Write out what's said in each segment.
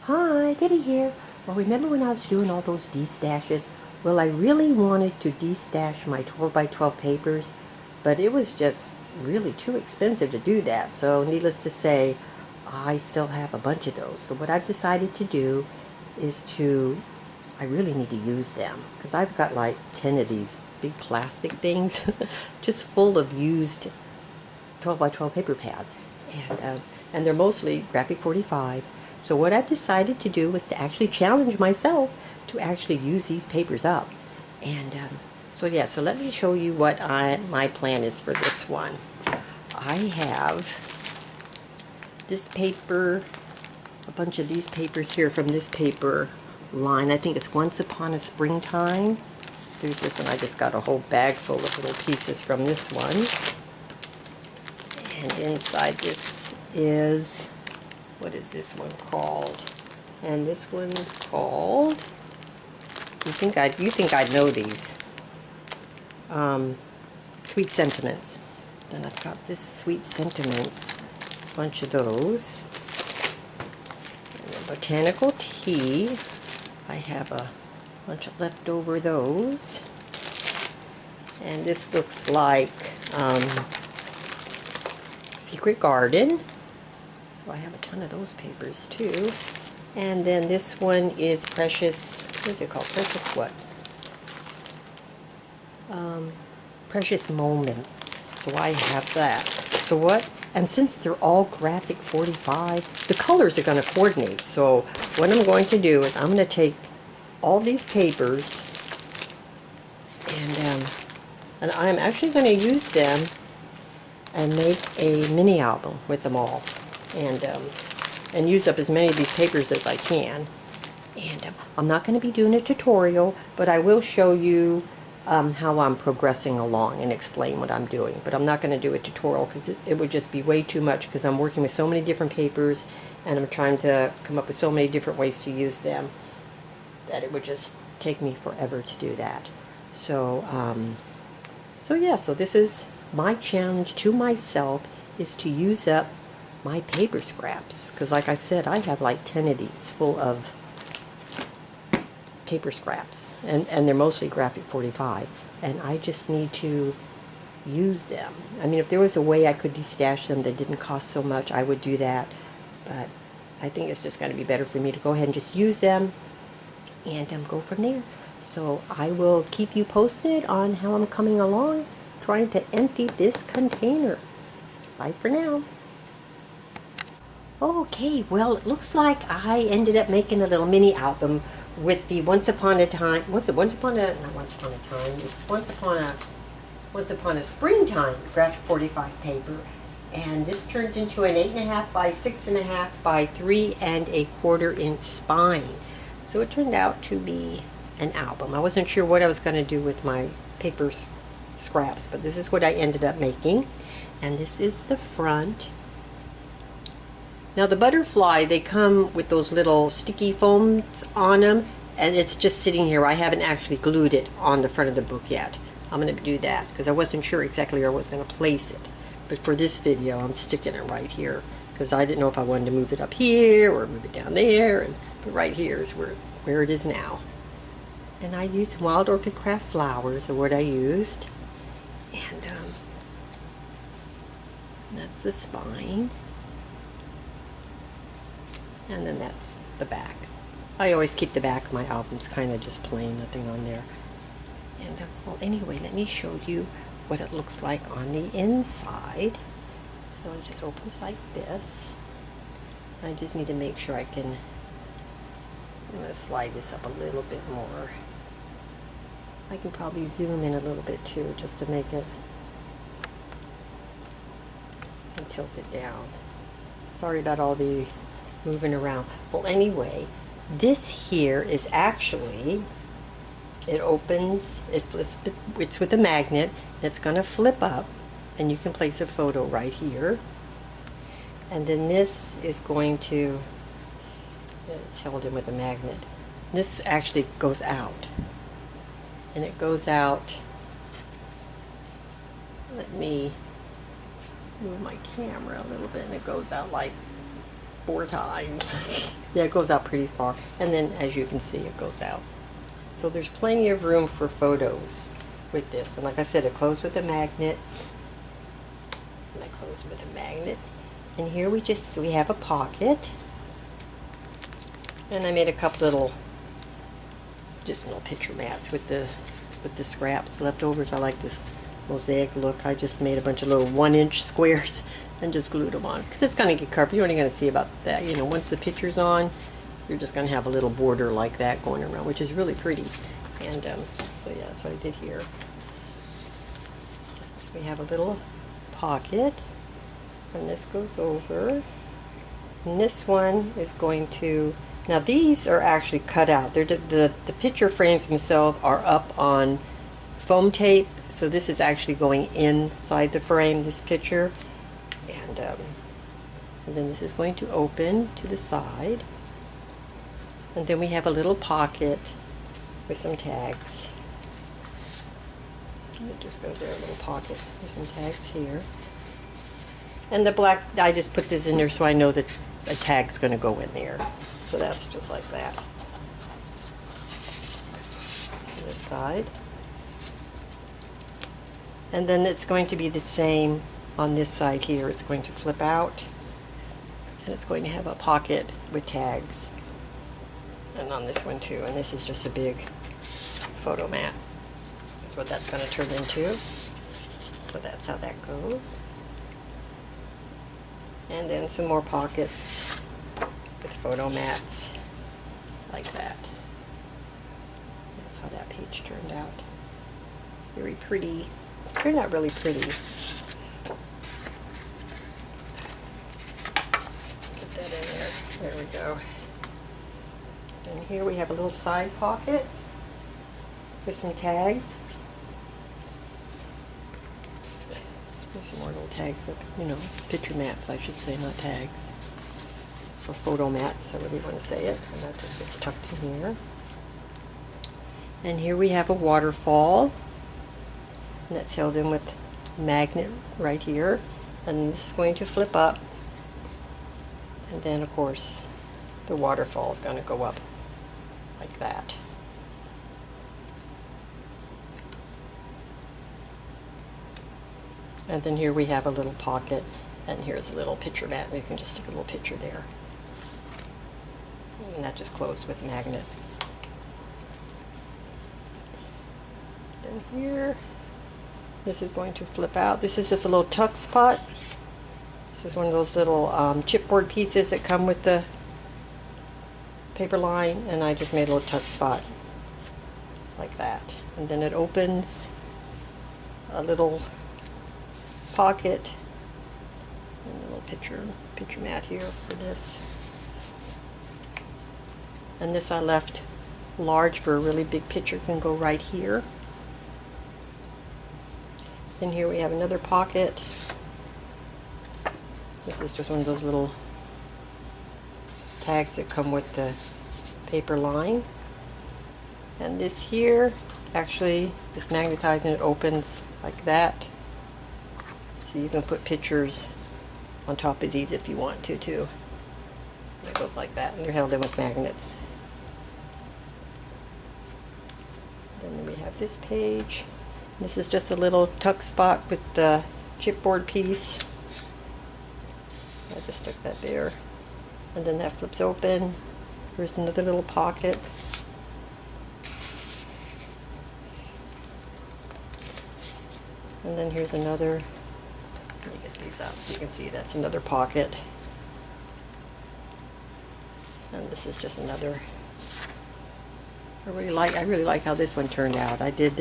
Hi, Debbie here. Well, remember when I was doing all those destashes? Well, I really wanted to destash my 12 by 12 papers, but it was just really too expensive to do that. So, needless to say, I still have a bunch of those. So, what I've decided to do is I really need to use them because I've got like 10 of these big plastic things just full of used 12 by 12 paper pads, and they're mostly Graphic 45. So what I've decided to do was to actually challenge myself to actually use these papers up. And so yeah, so let me show you what my plan is for this one. I have this paper, a bunch of these papers here from this paper line. I think it's Once Upon a Springtime. There's this one. I just got a whole bag full of little pieces from this one. And inside this is, what is this one called? And this one's called, you think I'd know these. Sweet Sentiments. Then I've got this Sweet Sentiments, a bunch of those. And then Botanical Tea. I have a bunch of leftover those. And this looks like Secret Garden. So I have a ton of those papers too. And then this one is Precious, what is it called? Precious what? Precious Moments. So I have that. So what? And since they're all Graphic 45, the colors are going to coordinate. So what I'm going to do is I'm going to take all these papers and I'm actually going to use them and make a mini album with them all. And use up as many of these papers as I can. And I'm not going to be doing a tutorial, but I will show you how I'm progressing along and explain what I'm doing. But I'm not going to do a tutorial because it would just be way too much because I'm working with so many different papers and I'm trying to come up with so many different ways to use them that it would just take me forever to do that. So, so this is my challenge to myself, is to use up my paper scraps, because like I said, I have like 10 of these full of paper scraps, and they're mostly Graphic 45, and I just need to use them. I mean, if there was a way I could destash them that didn't cost so much, I would do that, but I think it's just going to be better for me to go ahead and just use them and go from there. So I will keep you posted on how I'm coming along trying to empty this container. Bye for now. Okay, well, it looks like I ended up making a little mini album with the Once Upon a Time, not Once Upon a Time, it's Once Upon a Springtime Graphic 45 paper. And this turned into an 8.5 by 6.5 by 3.25 inch spine. So it turned out to be an album. I wasn't sure what I was going to do with my paper scraps, but this is what I ended up making. And this is the front. Now the butterfly, they come with those little sticky foams on them, and it's just sitting here. I haven't actually glued it on the front of the book yet. I'm going to do that because I wasn't sure exactly where I was going to place it. But for this video, I'm sticking it right here because I didn't know if I wanted to move it up here or move it down there. But right here is where it is now. And I used Wild Orchid Craft flowers, or what I used. And that's the spine. And then that's the back. I always keep the back of my albums kind of just plain, nothing on there. And well, anyway, let me show you what it looks like on the inside. So it just opens like this. I just need to make sure I'm going to slide this up a little bit more. I can probably zoom in a little bit too, just to make it, and tilt it down. Sorry about all the moving around. Well, anyway, this here is actually, it opens, it's with a magnet, it's going to flip up, and you can place a photo right here. And then this is going to, it's held in with a magnet. This actually goes out, and it goes out, let me move my camera a little bit, and it goes out like 4 times. Yeah, it goes out pretty far. And then as you can see, it goes out. So there's plenty of room for photos with this. And like I said, it closed with a magnet. And I closed with a magnet. And here we have a pocket. And I made a couple little, just little picture mats with the scraps, leftovers. I like this mosaic look. I just made a bunch of little 1-inch squares and just glued them on, because it's going to get covered. You're only going to see about that. You know, once the picture's on, you're just going to have a little border like that going around, which is really pretty. And so yeah, that's what I did here. We have a little pocket, and this goes over. And this one is going to, now these are actually cut out. They're the picture frames themselves are up on foam tape, so this is actually going inside the frame, this picture. And then this is going to open to the side. And then we have a little pocket with some tags. It just goes there, a little pocket with some tags here. And the black, I just put this in there so I know that a tag's going to go in there. So that's just like that. On this side. And then it's going to be the same on this side here. It's going to flip out. And it's going to have a pocket with tags. And on this one too. And this is just a big photo mat. That's what that's going to turn into. So that's how that goes. And then some more pockets with photo mats like that. That's how that page turned out. Very pretty. Turned out really pretty. Put that in there. There we go. And here we have a little side pocket with some tags. Some more little tags, you know, picture mats, I should say, not tags. Or photo mats, however you want to say it. And that just gets tucked in here. And here we have a waterfall. And that's held in with magnet right here. And this is going to flip up. And then, of course, the waterfall is going to go up like that. And then here we have a little pocket, and here's a little picture mat, and you can just stick a little picture there. And that just closed with a magnet. Then here, this is going to flip out. This is just a little tuck spot. This is one of those little chipboard pieces that come with the paper line, and I just made a little tuck spot like that. And then it opens a little pocket and a little picture mat here for this. And this I left large for a really big picture, can go right here. And here we have another pocket. This is just one of those little tags that come with the paper line. And this here, actually, this magnetizing, it opens like that. So you can put pictures on top of these if you want to too. And it goes like that, and they're held in with magnets. Then we have this page. This is just a little tuck spot with the chipboard piece. I just stuck that there. And then that flips open. Here's another little pocket. And then here's another. Let me get these out so you can see that's another pocket. And this is just another. I really like how this one turned out. I did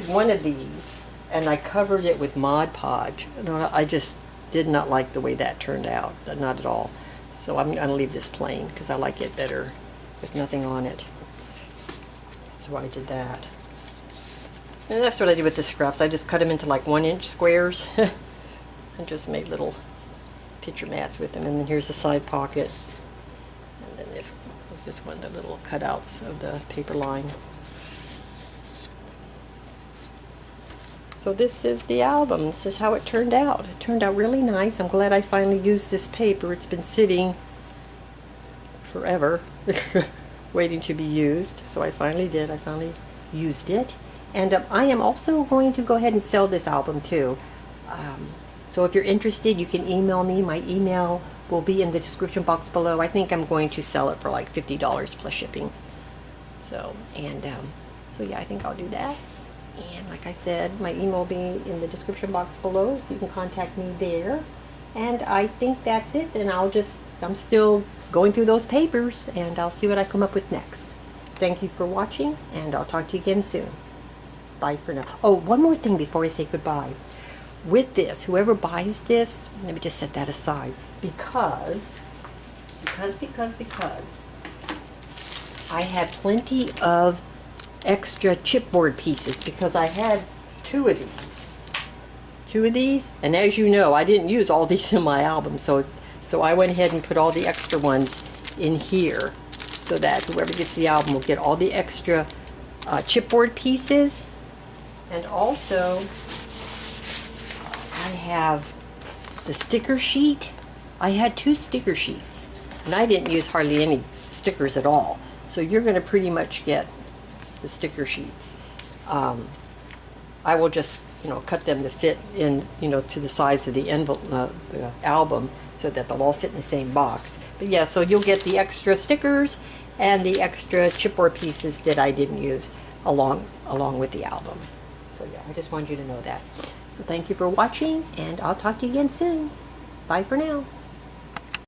one of these and I covered it with Mod Podge. No, I just did not like the way that turned out, not at all. So I'm going to leave this plain because I like it better with nothing on it. So I did that. And that's what I did with the scraps. I just cut them into like 1-inch squares and just made little picture mats with them. And then here's the side pocket. And then this was just one of the little cutouts of the paper line. So this is the album. This is how it turned out. It turned out really nice. I'm glad I finally used this paper. It's been sitting forever waiting to be used. So I finally did. I finally used it. And I am also going to go ahead and sell this album too. So if you're interested, you can email me. My email will be in the description box below. I think I'm going to sell it for like $50 plus shipping. So, so yeah, I think I'll do that. And like I said, my email will be in the description box below, so you can contact me there. And I think that's it. And I'm still going through those papers, and I'll see what I come up with next. Thank you for watching, and I'll talk to you again soon. Bye for now. Oh, one more thing before I say goodbye. With this, whoever buys this, let me just set that aside, because I had plenty of extra chipboard pieces, because I had two of these, and as you know, I didn't use all these in my album, so I went ahead and put all the extra ones in here, so that whoever gets the album will get all the extra chipboard pieces. And also I have the sticker sheet. I had 2 sticker sheets, and I didn't use hardly any stickers at all, so you're going to pretty much get the sticker sheets. I will just, cut them to fit in, to the size of the envelope, the album, so that they'll all fit in the same box. But yeah, so you'll get the extra stickers and the extra chipboard pieces that I didn't use along with the album. So yeah, I just wanted you to know that. So thank you for watching, and I'll talk to you again soon. Bye for now.